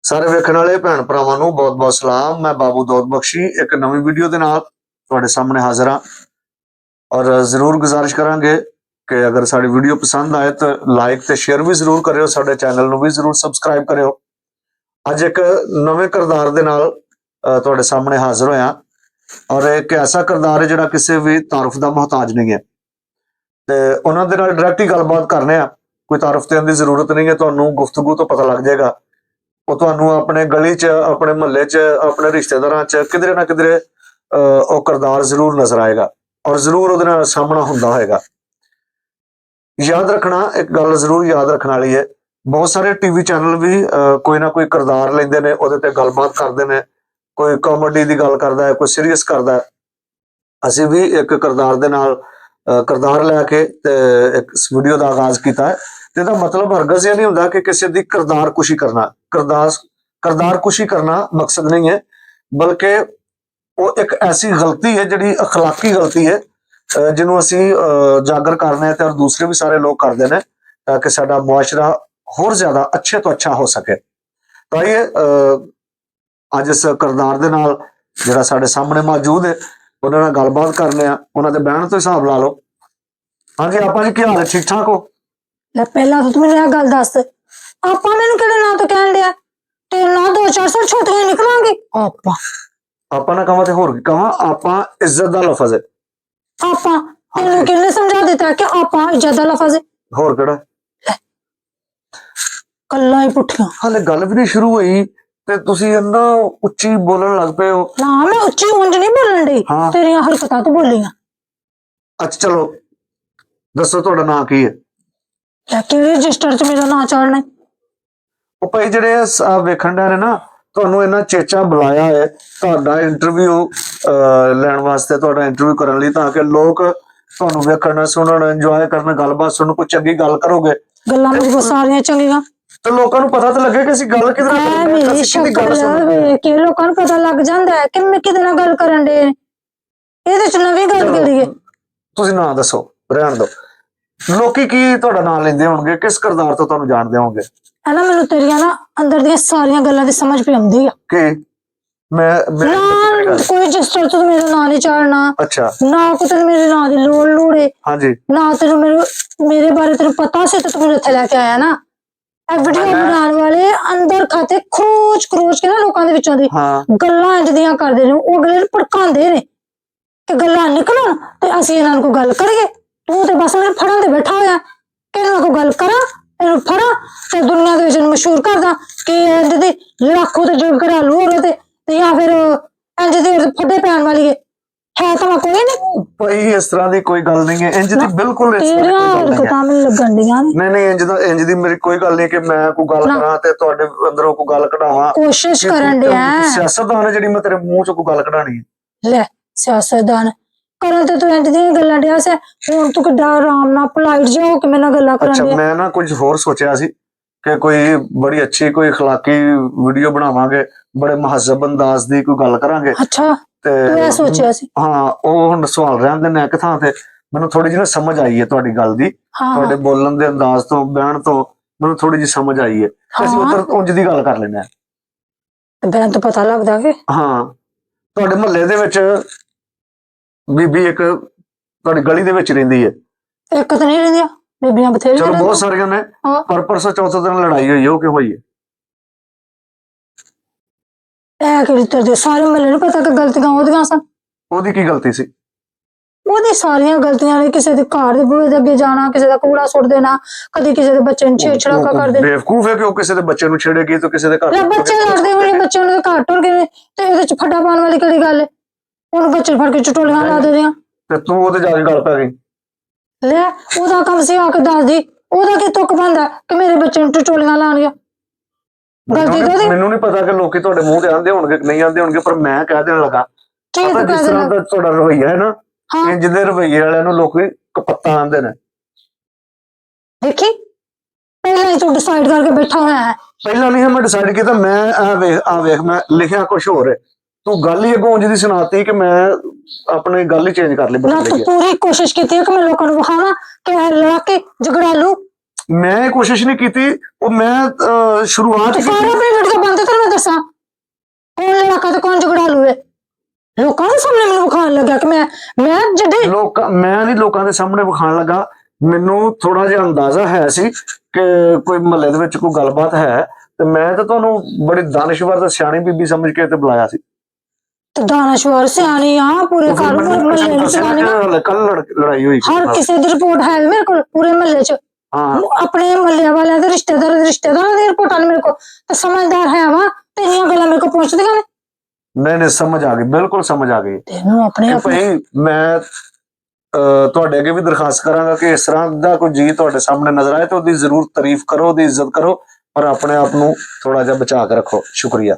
ਸਾਰੇ ਵੇਖਣ ਵਾਲੇ ਭੈਣ ਭਰਾਵਾਂ ਨੂੰ ਬਹੁਤ ਬਹੁਤ ਸਲਾਮ। ਮੈਂ ਬਾਬੂ ਦੌਦ ਬਖਸ਼ੀ ਇੱਕ ਨਵੀਂ ਵੀਡੀਓ ਦੇ ਨਾਲ ਤੁਹਾਡੇ ਸਾਹਮਣੇ ਹਾਜ਼ਰ ਹਾਂ ਔਰ ਜ਼ਰੂਰ ਗੁਜ਼ਾਰਿਸ਼ ਕਰਾਂਗੇ ਕਿ ਅਗਰ ਸਾਡੀ ਵੀਡੀਓ ਪਸੰਦ ਆਏ ਤਾਂ ਲਾਈਕ ਤੇ ਸ਼ੇਅਰ ਵੀ ਜ਼ਰੂਰ ਕਰਿਓ, ਸਾਡੇ ਚੈਨਲ ਨੂੰ ਵੀ ਜ਼ਰੂਰ ਸਬਸਕ੍ਰਾਈਬ ਕਰਿਓ। ਅੱਜ ਇੱਕ ਨਵੇਂ ਕਿਰਦਾਰ ਦੇ ਨਾਲ ਤੁਹਾਡੇ ਸਾਹਮਣੇ ਹਾਜ਼ਰ ਹੋਇਆ ਔਰ ਇੱਕ ਐਸਾ ਕਿਰਦਾਰ ਹੈ ਜਿਹੜਾ ਕਿਸੇ ਵੀ ਤਾਰਫ ਦਾ ਮੁਹਤਾਜ ਨਹੀਂ ਹੈ ਤੇ ਉਹਨਾਂ ਦੇ ਨਾਲ ਡਾਇਰੈਕਟ ਹੀ ਗੱਲਬਾਤ ਕਰਨੇ ਆ। ਕੋਈ ਤਾਰਫ ਦੇਣ ਦੀ ਜ਼ਰੂਰਤ ਨਹੀਂ ਹੈ, ਤੁਹਾਨੂੰ ਗੁਫ਼ਤਗੂ ਤੋਂ ਪਤਾ ਲੱਗ ਜਾਏਗਾ। ਉਹ ਤੁਹਾਨੂੰ ਆਪਣੇ ਗਲੀ 'ਚ, ਆਪਣੇ ਮੁਹੱਲੇ 'ਚ, ਆਪਣੇ ਰਿਸ਼ਤੇਦਾਰਾਂ 'ਚ ਕਿਧਰੇ ਨਾ ਕਿਧਰੇ ਉਹ ਕਿਰਦਾਰ ਜ਼ਰੂਰ ਨਜ਼ਰ ਆਏਗਾ ਔਰ ਜ਼ਰੂਰ ਉਹਦੇ ਨਾਲ ਸਾਹਮਣਾ ਹੁੰਦਾ ਹੋਏਗਾ। ਯਾਦ ਰੱਖਣਾ, ਇੱਕ ਗੱਲ ਜ਼ਰੂਰ ਯਾਦ ਰੱਖਣ ਵਾਲੀ ਹੈ, ਬਹੁਤ ਸਾਰੇ ਟੀਵੀ ਚੈਨਲ ਵੀ ਕੋਈ ਨਾ ਕੋਈ ਕਿਰਦਾਰ ਲੈਂਦੇ ਨੇ, ਉਹਦੇ ਤੇ ਗੱਲਬਾਤ ਕਰਦੇ ਨੇ। ਕੋਈ ਕਾਮੇਡੀ ਦੀ ਗੱਲ ਕਰਦਾ ਹੈ, ਕੋਈ ਸੀਰੀਅਸ ਕਰਦਾ ਹੈ। ਅਸੀਂ ਵੀ ਇੱਕ ਕਿਰਦਾਰ ਦੇ ਨਾਲ ਕਿਰਦਾਰ ਲੈ ਕੇ ਤੇ ਇੱਕ ਵੀਡੀਓ ਦਾ ਆਗਾਜ਼ ਕੀਤਾ ਹੈ ਤੇ ਇਹਦਾ ਮਤਲਬ ਹਰਗਜ਼ ਇਹ ਨਹੀਂ ਹੁੰਦਾ ਕਿ ਕਿਸੇ ਦੀ ਕਿਰਦਾਰ ਕੁਸ਼ੀ ਕਰਨਾ। ਕਿਰਦਾਰ ਕੁਸ਼ੀ ਕਰਨਾ ਮਕਸਦ ਨਹੀਂ ਹੈ, ਬਲਕਿ ਉਹ ਇੱਕ ਐਸੀ ਗਲਤੀ ਹੈ ਜਿਹੜੀ ਅਖਲਾਕੀ ਗਲਤੀ ਹੈ ਜਿਹਨੂੰ ਅਸੀਂ ਜਾਗਰ ਕਰਨਾ ਹੈ ਤੇ ਦੂਸਰੇ ਵੀ ਸਾਰੇ ਲੋਕ ਕਰਦੇ ਨੇ ਤਾਂ ਕਿ ਸਾਡਾ ਮੁਆਸ਼ਰਾ ਹੋਰ ਜ਼ਿਆਦਾ ਅੱਛੇ ਤੋਂ ਅੱਛਾ ਹੋ ਸਕੇ। ਤਾਂ ਇਹ ਅੱਜ ਇਸ ਕਿਰਦਾਰ ਦੇ ਨਾਲ ਜਿਹੜਾ ਸਾਡੇ ਸਾਹਮਣੇ ਮੌਜੂਦ ਹੈ ਉਹਨਾਂ ਨਾਲ ਗੱਲਬਾਤ ਕਰਨੇ ਆ, ਉਹਨਾਂ ਦੇ ਬਹਿਣ ਤੋਂ ਹਿਸਾਬ ਲਾ ਲਓ। ਹਾਂਜੀ ਆਪਾਂ ਜੀ, ਕੀ ਹਾਲ ਹੈ? ਠੀਕ ਠਾਕ ਹੋ? ਲੈ ਪਹਿਲਾਂ ਤਾਂ ਤੂੰ ਮੈਨੂੰ ਇਹ ਗੱਲ ਦੱਸ, ਆਪਾਂ ਮੈਨੂੰ ਕਿਹੜੇ ਨਾਂ ਤੋਂ ਕਹਿਣ ਡਿਆ? ਤੇ ਨਾ 2-4 ਛੋਟੀਆਂ ਨਿਕਲਾਂਗੇ ਆਪਾਂ ਨਾ ਕਹਾਂ ਤੇ ਹੋਰ ਕੀ ਕਹਾਂ? ਆਪਾਂ ਇੱਜ਼ਤ ਦਾ ਲਫ਼ਜ਼ ਹੈ। ਆਪਾਂ ਤੈਨੂੰ ਕਿਹਨੇ ਸਮਝਾ ਦਿੱਤਾ ਕਿ ਆਪਾਂ ਇੱਜ਼ਤ ਦਾ ਲਫ਼ਜ਼ ਹੈ? ਹੋਰ ਕਿਹੜਾ? ਕੱਲਾ ਹੀ ਪੁੱਠੀਆਂ। ਹਾਲੇ ਗੱਲ ਵੀ ਨਹੀਂ ਸ਼ੁਰੂ ਹੋਈ ਤੇ ਤੁਸੀਂ ਇੰਨਾ ਉੱਚੀ ਬੋਲਣ ਲੱਗ ਪਏ ਹੋ। ਨਾ ਮੈਂ ਉੱਚੀ ਉਂਝ ਨਹੀਂ ਬੋਲਣ ਡਈ, ਤੇਰੀਆਂ ਹਰਕਤਾਂ ਤੋਂ ਬੋਲੀਆਂ। ਅੱਛਾ ਚਲੋ ਦੱਸੋ ਤੁਹਾਡਾ ਨਾਂ ਕੀ ਹੈ? ਕਿਹੜੇ ਰਜਿਸਟਰ 'ਚ ਮੇਰਾ ਨਾਂ ਚਾੜਨਾ? ਉਹ ਭਾਈ ਜਿਹੜੇ ਵੇਖਣ ਡਿਆ ਨੇ ਨਾ, ਤੁਹਾਨੂੰ ਇਹਨਾਂ ਚੇਚਾ ਬੁਲਾਇਆ ਹੈ ਤੁਹਾਡਾ ਇੰਟਰਵਿਊ ਲੈਣ ਵਾਸਤੇ, ਤੁਹਾਡਾ ਇੰਟਰਵਿਊ ਕਰਨ ਲਈ, ਤਾਂ ਕਿ ਲੋਕ ਤੁਹਾਨੂੰ ਵੇਖਣ, ਸੁਣਨ, ਇੰਜੋਏ ਕਰਨ, ਗੱਲਬਾਤ ਸੁਣਨ, ਕੋਈ ਚੰਗੀ ਗੱਲ ਕਰੋਗੇ। ਗੱਲਾਂ ਮੇਰੇ ਕੋਲ ਸਾਰੀਆਂ ਚੰਗੀਆਂ ਤੇ ਲੋਕਾਂ ਨੂੰ ਪਤਾ ਤਾਂ ਲੱਗੇ ਕਿ ਅਸੀਂ ਗੱਲ ਕਿਹਦੇ ਨਾਲ ਕਰ ਰਹੇ ਹਾਂ। ਮੇਰੀ ਸ਼ਕਲ ਵੇਖ ਕੇ ਲੋਕਾਂ ਨੂੰ ਪਤਾ ਲੱਗ ਜਾਂਦਾ ਹੈ ਕਿ ਮੈਂ ਕਿਹਦੇ ਨਾਲ ਗੱਲ ਕਰਨ ਦੇ। ਇਹਦੇ 'ਚ ਨਵੀਂ ਗੱਲ ਕਿਹੜੀ ਹੈ? ਤੁਸੀਂ ਨਾਂ ਦੱਸੋ, ਰਹਿਣ ਦਿਓ। ਲੋਕੀ ਕੀ ਤੁਹਾਡਾ ਨਾਂ ਲੈਂਦੇ ਹੋਣਗੇ? ਕਿਸ ਕਿਰਦਾਰ ਤੋਂ ਤੁਹਾਨੂੰ ਜਾਣਦੇ ਹੋਣਗੇ? ਹੈ ਨਾ, ਮੈਨੂੰ ਤੇਰੀਆਂ ਨਾ ਅੰਦਰ ਦੀਆਂ ਸਾਰੀਆਂ ਗੱਲਾਂ ਦੀ ਸਮਝ ਪਈ ਆਉਂਦੀ ਆ ਕਿ ਮੈਂ ਕੋਈ ਰਜਿਸਟਰ ਤੋਂ ਮੇਰਾ ਨਾਂ ਨਹੀਂ ਚਾੜਨਾ। ਅੱਛਾ, ਨਾ ਕੋਈ ਤੈਨੂੰ ਮੇਰੇ ਨਾਂ ਦੀ ਲੋੜ ਏ। ਹਾਂਜੀ, ਨਾ ਤੈਨੂੰ ਮੇਰੇ ਬਾਰੇ ਤੈਨੂੰ ਪਤਾ ਸੀ ਤੇ ਤੂੰ ਮੈਨੂੰ ਇੱਥੇ ਲੈ ਕੇ ਆਇਆ ਨਾ। ਇਹ ਵੀਡੀਓ ਬਣਾਉਣ ਵਾਲੇ ਅੰਦਰ ਖਾਤੇ ਖਰੋਚ ਕੇ ਨਾ ਲੋਕਾਂ ਦੇ ਵਿੱਚੋਂ ਦੀ ਗੱਲਾਂ ਇੰਜ ਦੀਆਂ ਕਰਦੇ ਨੇ, ਉਹ ਅਗਲੇ ਨੂੰ ਭੜਕਾਉਂਦੇ ਨੇ ਕਿ ਗੱਲਾਂ ਨਿਕਲਣ ਤੇ ਅਸੀਂ ਇਹਨਾਂ ਨੂੰ ਕੋਈ ਗੱਲ ਕਰੀਏ। ਤੂੰ ਤੇ ਬਸ ਮੈਨੂੰ ਫੜਨ ਤੇ ਬੈਠਾ ਹੋਇਆ ਕਿ ਇਹਨਾਂ ਕੋਈ ਗੱਲ ਕਰਾਂ, ਇਹਨੂੰ ਫੜਾ ਤੇ ਦੁਨੀਆ ਦੇ ਵਿੱਚ ਮਸ਼ਹੂਰ ਕਰਦਾ ਕਿ ਇੰਜ ਦੀ ਲੱਖੋਂ ਤੇ ਜੋ ਘਰੇਲੂ ਔਰਤ ਤੇ ਜਾਂ ਫਿਰ ਇੰਜ ਦੀ ਫੱਡੇ ਪੈਣ ਵਾਲੀ ਹੈ ਤਾਂ ਕੋਈ ਨਹੀਂ ਭਾਈ। ਇਸ ਤਰ੍ਹਾਂ ਦੀ ਕੋਈ ਗੱਲ ਨਹੀਂ ਹੈ, ਇੰਜ ਦੀ ਬਿਲਕੁਲ ਤੇਰੀਆਂ ਹਰਕਤਾਂ ਮੈਨੂੰ ਲੱਗਣ ਦੀਆਂ ਨੇ। ਨਹੀਂ, ਇੰਜ ਦੀ ਮੇਰੀ ਕੋਈ ਗੱਲ ਨਹੀਂ ਕਿ ਮੈਂ ਕੋਈ ਗੱਲ ਕਰਾਂ ਤੇ ਤੁਹਾਡੇ ਅੰਦਰੋਂ ਕੋਈ ਗੱਲ ਕਢਾਵਾਂ। ਕੋਸ਼ਿਸ਼ ਕਰਨ ਡਿਆ ਸਿਆਸਤਦਾਨ ਹੈ ਜਿਹੜੀ ਮੈਂ ਤੇਰੇ ਮੂੰਹ ਚੋਂ ਕੋਈ ਗੱਲ ਕਢਾਣੀ ਹੈ। ਲੈ ਸਿਆਸਤਦਾਨ ਕਰਨ ਤੇ ਤੂੰ ਇੰਜ ਦੀਆਂ ਗੱਲਾਂ ਡਿਆ ਸੀ, ਹੁਣ ਤੂੰ ਕਿੱਡਾ ਆਰਾਮ ਨਾਲ ਪੋਲਾਈਟ ਜਿਹਾ ਹੋ ਕੇ ਮੇਰੇ ਨਾਲ ਗੱਲਾਂ ਕਰਨ ਡਿਆ। ਮੈਂ ਨਾ ਕੁਝ ਹੋਰ ਸੋਚਿਆ ਸੀ ਕਿ ਕੋਈ ਬੜੀ ਅੱਛੀ ਕੋਈ ਅਖਲਾਕੀ ਵੀਡੀਓ ਬਣਾਵਾਂਗੇ, ਬੜੇ ਮਹੱਜ਼ਬ ਅੰਦਾਜ਼ ਦੀ ਕੋਈ ਗੱਲ ਕਰਾਂਗੇ। ਅੱਛਾ, ਤੂੰ ਇਹ ਸੋਚਿਆ ਸੀ? ਹਾਂ, ਉਹ ਹੁਣ ਸਵਾਲ ਰਹਿੰਦੇ ਨੇ ਇੱਕ ਥਾਂ ਤੇ। ਮੈਨੂੰ ਥੋੜੀ ਜਿਹੀ ਨਾ ਸਮਝ ਆਈ ਹੈ ਤੁਹਾਡੀ ਗੱਲ ਦੀ, ਤੁਹਾਡੇ ਬੋਲਣ ਦੇ ਅੰਦਾਜ਼ ਤੋਂ, ਬਿਆਨ ਤੋਂ ਮੈਨੂੰ ਥੋੜੀ ਜਿਹੀ ਸਮਝ ਆਈ ਹੈ। ਅਸੀਂ ਉਧਰ ਉਂਝ ਦੀ ਗੱਲ ਕਰ ਲੈਂਦੇ ਹਾਂ। ਬਿਆਨ ਤੋਂ ਪਤਾ ਲੱਗਦਾ ਕਿ ਹਾਂ, ਤੁਹਾਡੇ ਮੁਹੱਲੇ ਦੇ ਵਿੱਚ ਬੀਬੀ ਇੱਕ ਤੁਹਾਡੀ ਗਲੀ ਦੇ ਵਿੱਚ ਰਹਿੰਦੀ ਹੈ। ਇੱਕ ਤਾਂ ਨਹੀਂ ਰਹਿੰਦੀਆਂ ਬੀਬੀਆਂ, ਬਥੇਰੀਆਂ। ਚਲੋ ਬਹੁਤ ਸਾਰੀਆਂ ਨੇ, ਪਰ ਪਰਸੋਂ ਚੌਥੇ ਦਿਨ ਲੜਾਈ ਹੋਈ, ਉਹ ਕਿਉਂ ਹੋਈ ਹੈ? ਇਹ ਕਿਹੜੀ ਤਰ੍ਹਾਂ ਸਾਰੇ ਮੁਹੱਲੇ ਨੂੰ ਪਤਾ ਕਿ ਗਲਤੀਆਂ ਉਹਦੀਆਂ ਸਨ। ਉਹਦੀ ਕੀ ਗਲਤੀ ਸੀ? ਉਹਦੀ ਸਾਰੀਆਂ ਗਲਤੀਆਂ ਨੇ। ਕਿਸੇ ਦੇ ਘਰ ਦੇ ਬੂਹੇ ਦੇ ਅੱਗੇ ਜਾਣਾ, ਕਿਸੇ ਦਾ ਕੂੜਾ ਸੁੱਟ ਦੇਣਾ, ਕਦੀ ਕਿਸੇ ਦੇ ਬੱਚੇ ਨੂੰ ਛੇੜਛਾੜ ਕਰ ਦੇਣਾ। ਬੇਵਕੂਫ ਹੈ ਕਿ ਉਹ ਕਿਸੇ ਦੇ ਬੱਚੇ ਨੂੰ ਛੇੜੇਗੀ ਤਾਂ ਕਿਸੇ ਦੇ ਘਰ ਬੱਚੇ ਲੜਦੇ ਹੋਣੇ, ਬੱਚਿਆਂ ਨੂੰ ਘਰ ਟੁਰ ਗਏ ਤੇ ਇਹਦੇ ਚ ਫੱਟਾ ਪਾਉਣ ਵਾਲੀ ਕਿਹੜੀ ਗੱਲ ਹੈ? ਉਹਨੂੰ ਬੱਚੇ ਫੜ ਕੇ ਚਟੋਲੀਆਂ ਲਾ ਦੇ ਦੀਆਂ ਤੇ ਤੂੰ ਉਹਦੇ ਜਾ ਕੇ ਗੱਲ ਪੈ ਗਈ। ਲੈ ਉਹਦਾ ਕੰਮ ਸੀ ਆ ਕੇ ਦੱਸਦੀ, ਉਹਦਾ ਕੀ ਤੁੱਕ ਬਣਦਾ ਕਿ ਮੇਰੇ ਬੱਚੇ ਨੂੰ ਚਟੋਲੀਆਂ ਲਾਉਣਗੇ? ਗਲਤੀ ਤਾਂ ਉਹਦੀ। ਮੈਨੂੰ ਨਹੀਂ ਪਤਾ ਕਿ ਲੋਕੀ ਤੁਹਾਡੇ ਮੂੰਹ ਤੇ ਆਂਦੇ ਹੋਣਗੇ ਕਿ ਨਹੀਂ ਆਂਦੇ ਹੋਣਗੇ, ਪਰ ਮੈਂ ਕਹਿ ਦੇਣ ਲੱਗਾ ਜਿਸ ਤਰ੍ਹਾਂ ਦਾ ਤੁਹਾਡਾ ਰਵੱਈਆ ਹੈ ਨਾ, ਜਿਹਦੇ ਰਵੱਈਏ ਵਾਲਿਆਂ ਨੂੰ ਲੋਕੀ ਕਪੱਤਾ ਆਂਦੇ ਨੇ। ਦੇਖੀ, ਪਹਿਲਾਂ ਹੀ ਤੂੰ ਡਿਸਾਈਡ ਕਰਕੇ ਬੈਠਾ ਹੋਇਆ ਹੈ। ਪਹਿਲਾਂ ਨਹੀਂ ਮੈਂ ਡਿਸਾਈਡ ਕੀਤਾ, ਮੈਂ ਆ ਵੇਖ ਮੈਂ ਲਿਖਿਆ ਕੁਛ ਹੋਰ ਹੈ, ਤੂੰ ਗੱਲ ਹੀ ਅੱਗੋਂ ਉਂਝ ਦੀ ਸੁਣਾਤੀ ਕਿ ਮੈਂ ਆਪਣੀ ਗੱਲ ਹੀ ਚੇਂਜ ਕਰ ਲਈ। ਤੂੰ ਪੂਰੀ ਕੋਸ਼ਿਸ਼ ਕੀਤੀ ਕਿ ਮੈਂ ਲੋਕਾਂ ਨੂੰ ਵਿਖਾਵਾਂ ਕਿ ਲੜਾ ਕੇ ਝਗੜਾਲੂ। ਮੈਂ ਕੋਸ਼ਿਸ਼ ਨਹੀਂ ਕੀਤੀ, ਉਹ ਮੈਂ ਸ਼ੁਰੂਆਤ ਸਾਰਾ ਆਪਣੀ ਵੀਡੀਓ ਬੰਦ ਕਰ, दसा कौन लड़ाका तो कौन झगड़ालू है लोगों के सामने मैंने विखान लगा कि मैं जदे ਲੋਕ ਮੈਂ ਨਹੀਂ ਲੋਕਾਂ ਦੇ ਸਾਹਮਣੇ ਵਿਖਾਣ ਲੱਗਾ ਮੈਨੂੰ ਥੋੜਾ ਜਿਹਾ ਅੰਦਾਜ਼ਾ ਹੈ ਸੀ ਕਿ ਕੋਈ ਮਹੱਲੇ ਦੇ ਵਿੱਚ ਕੋਈ ਗੱਲਬਾਤ ਹੈ ਤੇ ਮੈਂ ਤਾਂ ਤੁਹਾਨੂੰ ਬੜੀ ਦਾਨਿਸ਼ਵਰ ਤੇ ਸਿਆਣੀ ਬੀਬੀ ਸਮਝ ਕੇ ਤੇ ਬੁਲਾਇਆ ਸੀ तो दानश्वर सियानी हाँ पूरे घर महल्ले च सियानी ਕੱਲ ਲੜਾਈ ਹੋਈ ਸੀ हर किसी दी रिपोर्ट है मेरे को पूरे महल्ले च ਹਾਂ अपने महल्ले वाले दे रिश्तेदार दी रिपोर्टां मेरे को तो समझदार है वा ते इन्नियां गल्लां मेरे को पहुंचदियां ने ਨਹੀਂ ਨਹੀਂ ਸਮਝ ਆ ਗਈ ਬਿਲਕੁਲ ਸਮਝ ਆ ਗਈ तेनू अपने ਤੇ ਭਾਈ ਮੈਂ ਤੁਹਾਡੇ ਅੱਗੇ ਵੀ ਦਰਖਾਸਤ ਕਰਾਂਗਾ ਕਿ ਇਸ ਤਰ੍ਹਾਂ ਦਾ ਕੋਈ ਜੀ ਤੁਹਾਡੇ ਸਾਹਮਣੇ ਨਜ਼ਰ ਆਏ ਤਾਂ ਉਹਦੀ ਜ਼ਰੂਰ ਤਾਰੀਫ ਕਰੋ ਉਹਦੀ ਇੱਜ਼ਤ ਕਰੋ ਪਰ ਆਪਣੇ ਆਪ ਨੂੰ ਥੋੜਾ ਜਿਹਾ ਬਚਾ ਕੇ ਰੱਖੋ ਸ਼ੁਕਰੀਆ